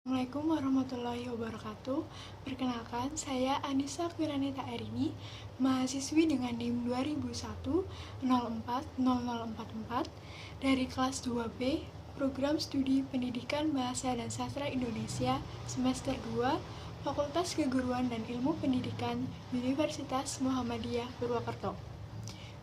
Assalamualaikum warahmatullahi wabarakatuh. Perkenalkan, saya Anissa Firanita Arini, mahasiswi dengan NIM 2001-04-0044 dari kelas 2B, Program Studi Pendidikan Bahasa dan Sastra Indonesia, semester 2, Fakultas Keguruan dan Ilmu Pendidikan, Universitas Muhammadiyah Purwokerto.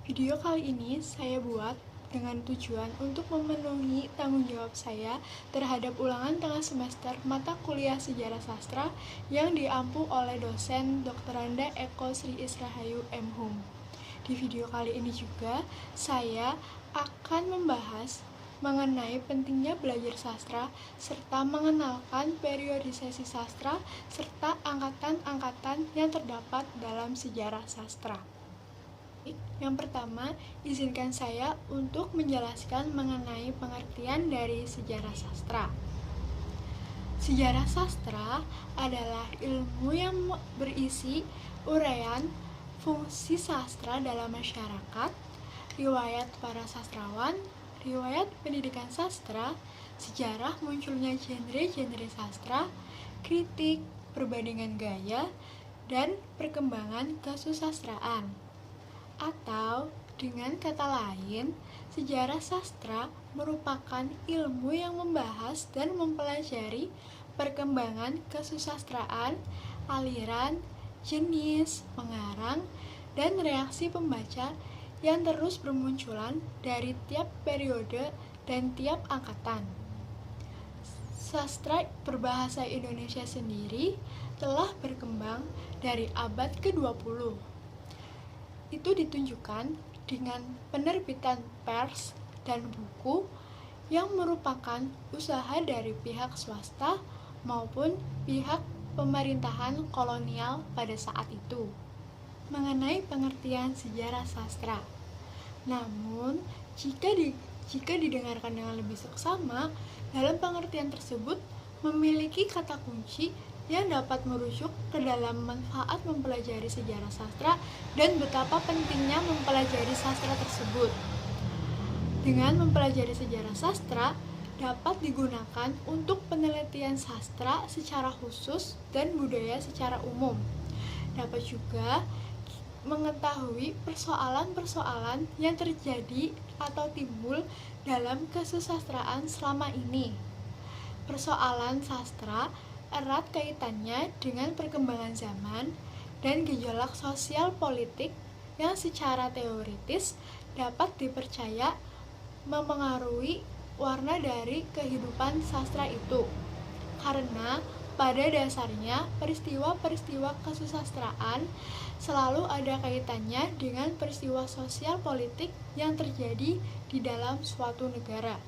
Video kali ini saya buat dengan tujuan untuk memenuhi tanggung jawab saya terhadap ulangan tengah semester mata kuliah Sejarah Sastra yang diampu oleh dosen Dr. Randa Eko Sri Israhayu M. Hum. Di video kali ini juga saya akan membahas mengenai pentingnya belajar sastra serta mengenalkan periodisasi sastra serta angkatan-angkatan yang terdapat dalam sejarah sastra. Yang pertama, izinkan saya untuk menjelaskan mengenai pengertian dari sejarah sastra. Sejarah sastra adalah ilmu yang berisi uraian fungsi sastra dalam masyarakat, riwayat para sastrawan, riwayat pendidikan sastra, sejarah munculnya genre-genre sastra, kritik, perbandingan gaya, dan perkembangan kesusastraan. Atau dengan kata lain, sejarah sastra merupakan ilmu yang membahas dan mempelajari perkembangan kesusastraan, aliran, jenis, pengarang, dan reaksi pembaca yang terus bermunculan dari tiap periode dan tiap angkatan. Sastra berbahasa Indonesia sendiri telah berkembang dari abad ke-20. Itu ditunjukkan dengan penerbitan pers dan buku yang merupakan usaha dari pihak swasta maupun pihak pemerintahan kolonial pada saat itu. Mengenai pengertian sejarah sastra. Namun, jika didengarkan dengan lebih seksama, dalam pengertian tersebut memiliki kata kunci yang dapat merujuk ke dalam manfaat mempelajari sejarah sastra dan betapa pentingnya mempelajari sastra tersebut. Dengan mempelajari sejarah sastra, dapat digunakan untuk penelitian sastra secara khusus dan budaya secara umum. Dapat juga mengetahui persoalan-persoalan yang terjadi atau timbul dalam kesusastraan selama ini. Persoalan sastra erat kaitannya dengan perkembangan zaman dan gejolak sosial politik yang secara teoritis dapat dipercaya memengaruhi warna dari kehidupan sastra itu. Karena pada dasarnya peristiwa-peristiwa kesusastraan selalu ada kaitannya dengan peristiwa sosial politik yang terjadi di dalam suatu negara.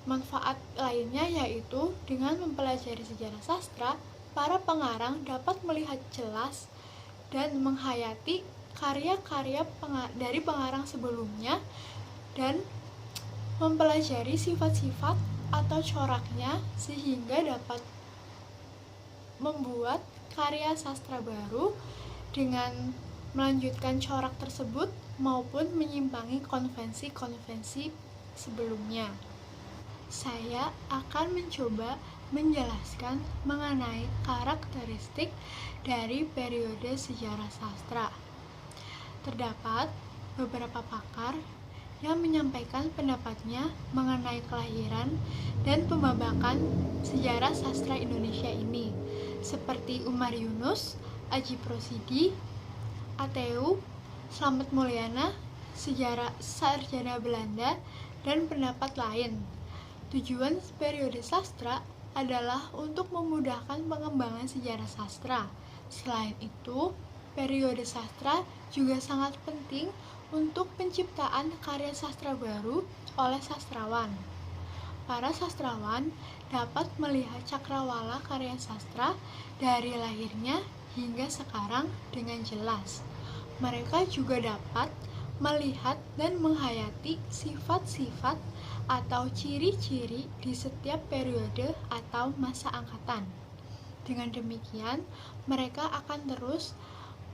Manfaat lainnya yaitu dengan mempelajari sejarah sastra, para pengarang dapat melihat jelas dan menghayati karya-karya dari pengarang sebelumnya dan mempelajari sifat-sifat atau coraknya sehingga dapat membuat karya sastra baru dengan melanjutkan corak tersebut maupun menyimpangi konvensi-konvensi sebelumnya. Saya akan mencoba menjelaskan mengenai karakteristik dari periode sejarah sastra. Terdapat beberapa pakar yang menyampaikan pendapatnya mengenai kelahiran dan pembabakan sejarah sastra Indonesia ini, seperti Umar Yunus, Aji Prosidi, Ateu, Slamet Mulyana, sejarah sarjana Belanda, dan pendapat lain. Tujuan periode sastra adalah untuk memudahkan pengembangan sejarah sastra. Selain itu, periode sastra juga sangat penting untuk penciptaan karya sastra baru oleh sastrawan. Para sastrawan dapat melihat cakrawala karya sastra dari lahirnya hingga sekarang dengan jelas. Mereka juga dapat melihat dan menghayati sifat-sifat atau ciri-ciri di setiap periode atau masa angkatan. Dengan demikian, mereka akan terus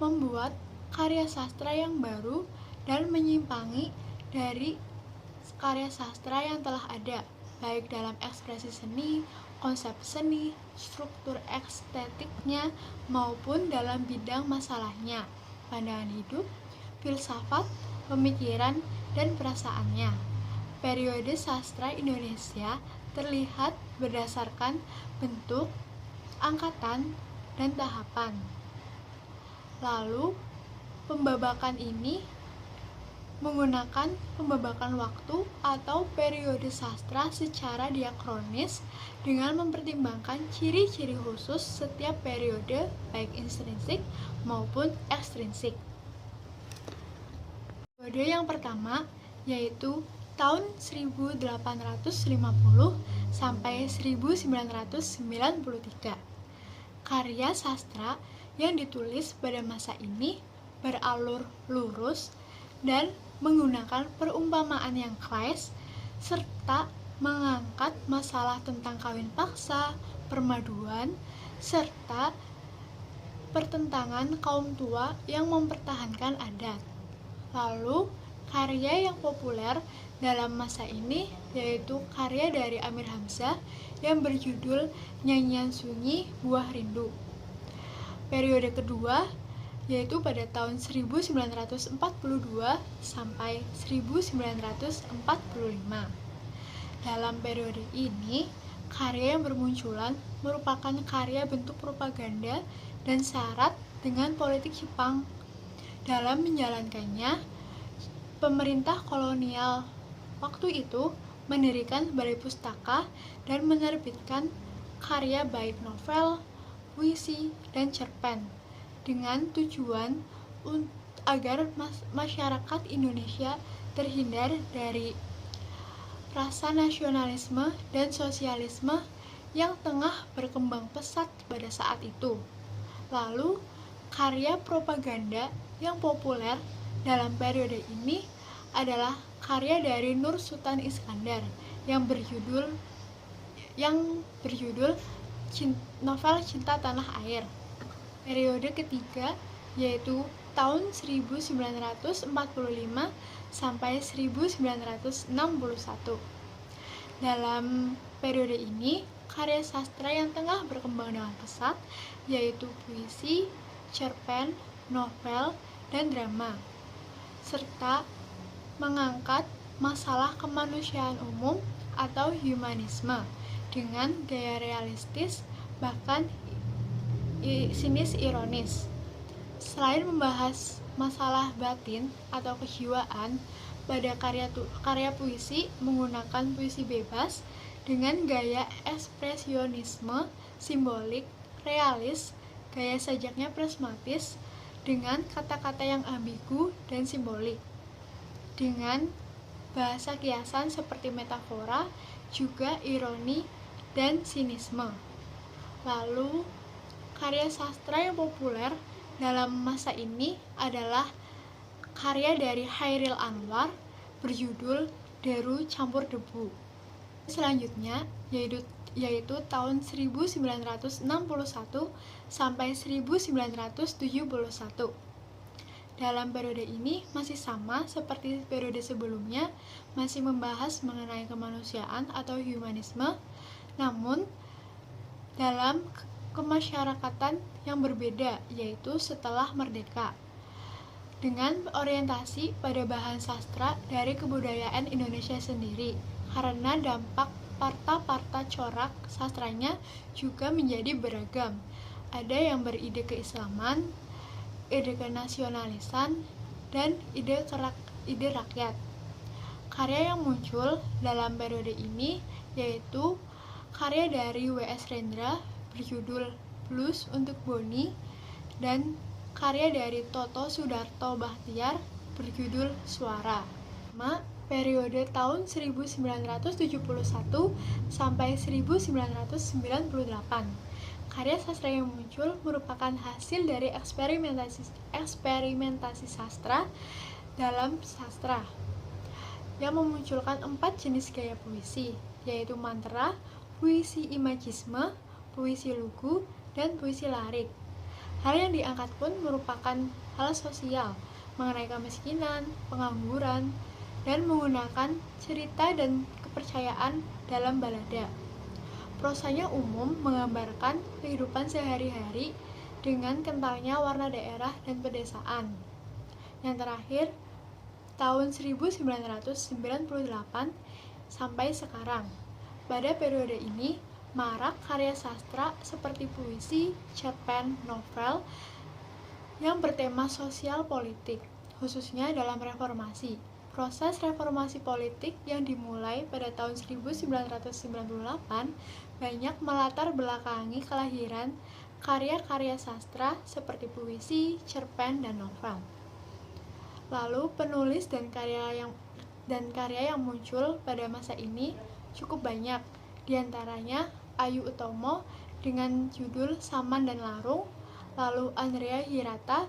membuat karya sastra yang baru dan menyimpangi dari karya sastra yang telah ada, baik dalam ekspresi seni konsep seni, struktur estetiknya, maupun dalam bidang masalahnya, pandangan hidup, filsafat, pemikiran, dan perasaannya. Periode sastra Indonesia terlihat berdasarkan bentuk, angkatan, dan tahapan. Lalu, pembabakan ini menggunakan pembabakan waktu atau periode sastra secara diakronis dengan mempertimbangkan ciri-ciri khusus setiap periode baik intrinsik maupun ekstrinsik. Periode yang pertama yaitu tahun 1850 sampai 1993. Karya sastra yang ditulis pada masa ini beralur lurus dan menggunakan perumpamaan yang klise serta mengangkat masalah tentang kawin paksa, permaduan, serta pertentangan kaum tua yang mempertahankan adat. Lalu, karya yang populer dalam masa ini yaitu karya dari Amir Hamzah yang berjudul Nyanyian Sunyi Buah Rindu. Periode kedua yaitu pada tahun 1942 sampai 1945. Dalam periode ini, karya yang bermunculan merupakan karya bentuk propaganda dan syarat dengan politik Jepang. Dalam menjalankannya, pemerintah kolonial waktu itu mendirikan balai pustaka dan menerbitkan karya baik novel, puisi, dan cerpen dengan tujuan agar masyarakat Indonesia terhindar dari rasa nasionalisme dan sosialisme yang tengah berkembang pesat pada saat itu. Lalu, karya propaganda yang populer dalam periode ini adalah karya dari Nur Sultan Iskandar yang berjudul novel Cinta Tanah Air. Periode ketiga yaitu tahun 1945 sampai 1961. Dalam periode ini, karya sastra yang tengah berkembang dengan pesat yaitu puisi, cerpen, novel, dan drama, serta mengangkat masalah kemanusiaan umum atau humanisme dengan gaya realistis bahkan sinis ironis. Selain membahas masalah batin atau kejiwaan, pada karya puisi menggunakan puisi bebas dengan gaya ekspresionisme, simbolik, realis, gaya sajaknya prismatis dengan kata-kata yang ambigu dan simbolik. Dengan bahasa kiasan seperti metafora, juga ironi dan sinisme. Lalu, karya sastra yang populer dalam masa ini adalah karya dari Chairil Anwar berjudul Deru Campur Debu. Selanjutnya yaitu tahun 1961 sampai 1971. Dalam periode ini masih sama seperti periode sebelumnya, masih membahas mengenai kemanusiaan atau humanisme, namun dalam kemasyarakatan yang berbeda, yaitu setelah merdeka, dengan orientasi pada bahan sastra dari kebudayaan Indonesia sendiri, karena dampak parta-parta corak sastranya juga menjadi beragam. Ada yang beride keislaman, ide kenasionalisan, dan ide rakyat. Karya yang muncul dalam periode ini yaitu karya dari W.S. Rendra berjudul Blues untuk Boni dan karya dari Toto Sudarto Bachtiar berjudul Suara. Periode tahun 1971 sampai 1998. Karya sastra yang muncul merupakan hasil dari eksperimentasi sastra dalam sastra yang memunculkan 4 jenis gaya puisi, yaitu mantra, puisi imagisme, puisi lugu, dan puisi larik. Hal yang diangkat pun merupakan hal sosial, mengenai kemiskinan, pengangguran, dan menggunakan cerita dan kepercayaan dalam balada. Prosanya umum, menggambarkan kehidupan sehari-hari dengan kentalnya warna daerah dan pedesaan. Yang terakhir, tahun 1998 sampai sekarang. Pada periode ini, marak karya sastra seperti puisi, cerpen, novel yang bertema sosial politik, khususnya dalam reformasi. Proses reformasi politik yang dimulai pada tahun 1998 banyak melatar belakangi kelahiran karya-karya sastra seperti puisi, cerpen, dan novel. Lalu penulis dan karya yang muncul pada masa ini cukup banyak. Di antaranya Ayu Utomo dengan judul Saman dan Larung, lalu Andrea Hirata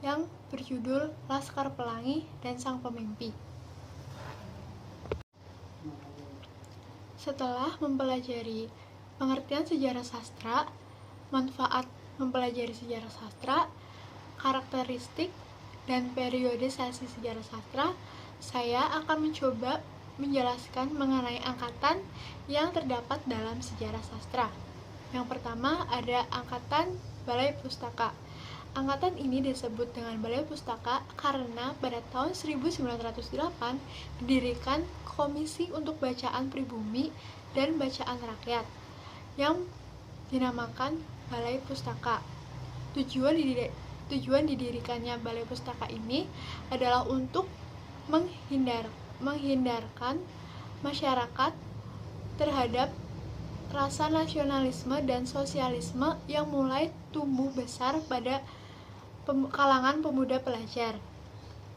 yang berjudul Laskar Pelangi dan Sang Pemimpi. Setelah mempelajari pengertian sejarah sastra, manfaat mempelajari sejarah sastra, karakteristik dan periodisasi sejarah sastra, saya akan mencoba menjelaskan mengenai angkatan yang terdapat dalam sejarah sastra. Yang pertama ada Angkatan Balai Pustaka. Angkatan ini disebut dengan Balai Pustaka karena pada tahun 1908 didirikan Komisi untuk Bacaan Pribumi dan Bacaan Rakyat yang dinamakan Balai Pustaka. Tujuan didirikannya Balai Pustaka ini adalah untuk menghindarkan masyarakat terhadap rasa nasionalisme dan sosialisme yang mulai tumbuh besar pada kalangan pemuda pelajar.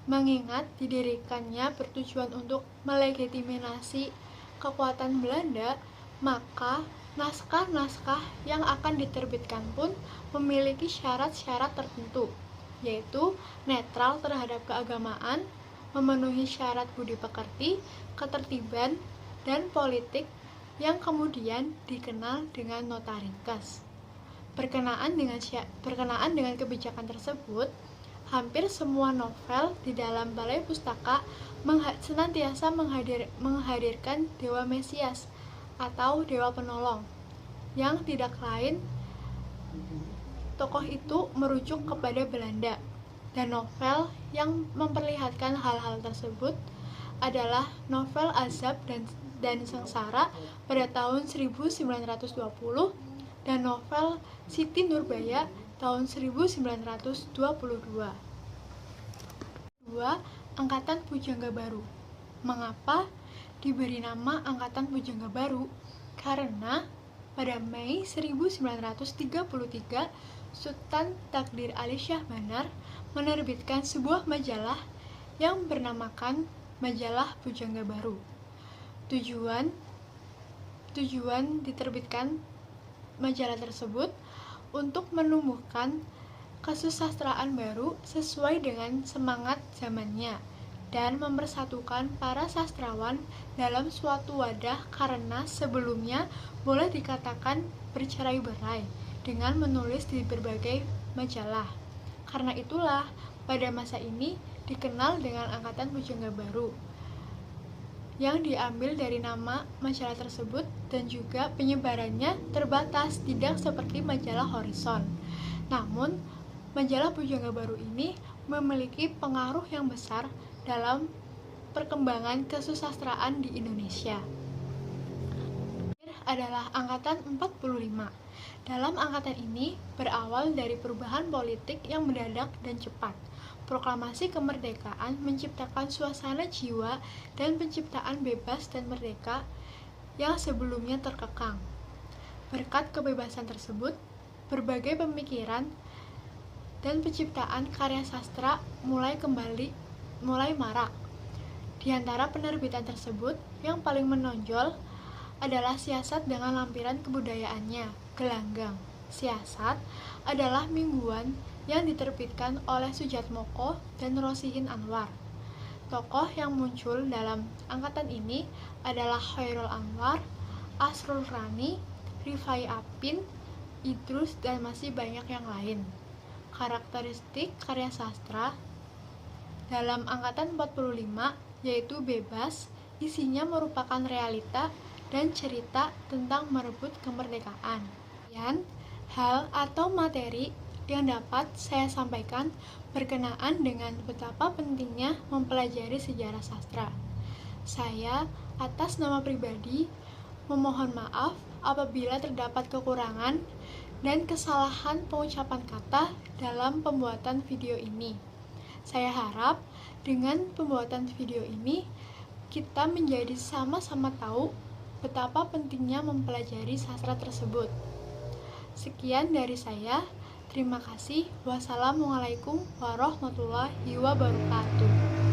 Mengingat didirikannya bertujuan untuk melegitimasi kekuatan Belanda, maka naskah-naskah yang akan diterbitkan pun memiliki syarat-syarat tertentu, yaitu netral terhadap keagamaan, memenuhi syarat budi pekerti, ketertiban, dan politik yang kemudian dikenal dengan nota ringkas. Berkenaan dengan kebijakan tersebut, hampir semua novel di dalam Balai Pustaka senantiasa menghadirkan Dewa Mesias atau Dewa Penolong, yang tidak lain tokoh itu merujuk kepada Belanda. Dan novel yang memperlihatkan hal-hal tersebut adalah novel Azab dan Sengsara pada tahun 1920 dan novel Siti Nurbaya tahun 1922. 2. Angkatan Pujangga Baru. Mengapa diberi nama Angkatan Pujangga Baru? Karena pada Mei 1933, Sultan Takdir Ali Shah Bandar menerbitkan sebuah majalah yang bernamakan Majalah Pujangga Baru. Tujuan diterbitkan majalah tersebut untuk menumbuhkan kesusastraan baru sesuai dengan semangat zamannya dan mempersatukan para sastrawan dalam suatu wadah karena sebelumnya boleh dikatakan bercerai-berai dengan menulis di berbagai majalah. Karena itulah pada masa ini dikenal dengan Angkatan Pujangga Baru yang diambil dari nama majalah tersebut, dan juga penyebarannya terbatas, tidak seperti majalah Horizon. Namun, majalah Pujangga Baru ini memiliki pengaruh yang besar dalam perkembangan kesusastraan di Indonesia. Adalah Angkatan 45. Dalam angkatan ini berawal dari perubahan politik yang mendadak dan cepat. Proklamasi kemerdekaan menciptakan suasana jiwa dan penciptaan bebas dan merdeka yang sebelumnya terkekang. Berkat kebebasan tersebut, berbagai pemikiran dan penciptaan karya sastra mulai marak. Di antara penerbitan tersebut, yang paling menonjol adalah Siasat dengan lampiran kebudayaannya, Gelanggang. Siasat adalah mingguan yang diterbitkan oleh Sujatmoko dan Rosihin Anwar. Tokoh yang muncul dalam angkatan ini adalah Khairul Anwar, Asrul Rani, Rifai Apin, Idrus, dan masih banyak yang lain. Karakteristik karya sastra dalam angkatan 45 yaitu bebas, isinya merupakan realita dan cerita tentang merebut kemerdekaan. Dan hal atau materi yang dapat saya sampaikan berkenaan dengan betapa pentingnya mempelajari sejarah sastra. Saya, atas nama pribadi, memohon maaf apabila terdapat kekurangan dan kesalahan pengucapan kata dalam pembuatan video ini. Saya harap dengan pembuatan video ini, kita menjadi sama-sama tahu betapa pentingnya mempelajari sastra tersebut. Sekian dari saya. Terima kasih. Wassalamualaikum warahmatullahi wabarakatuh.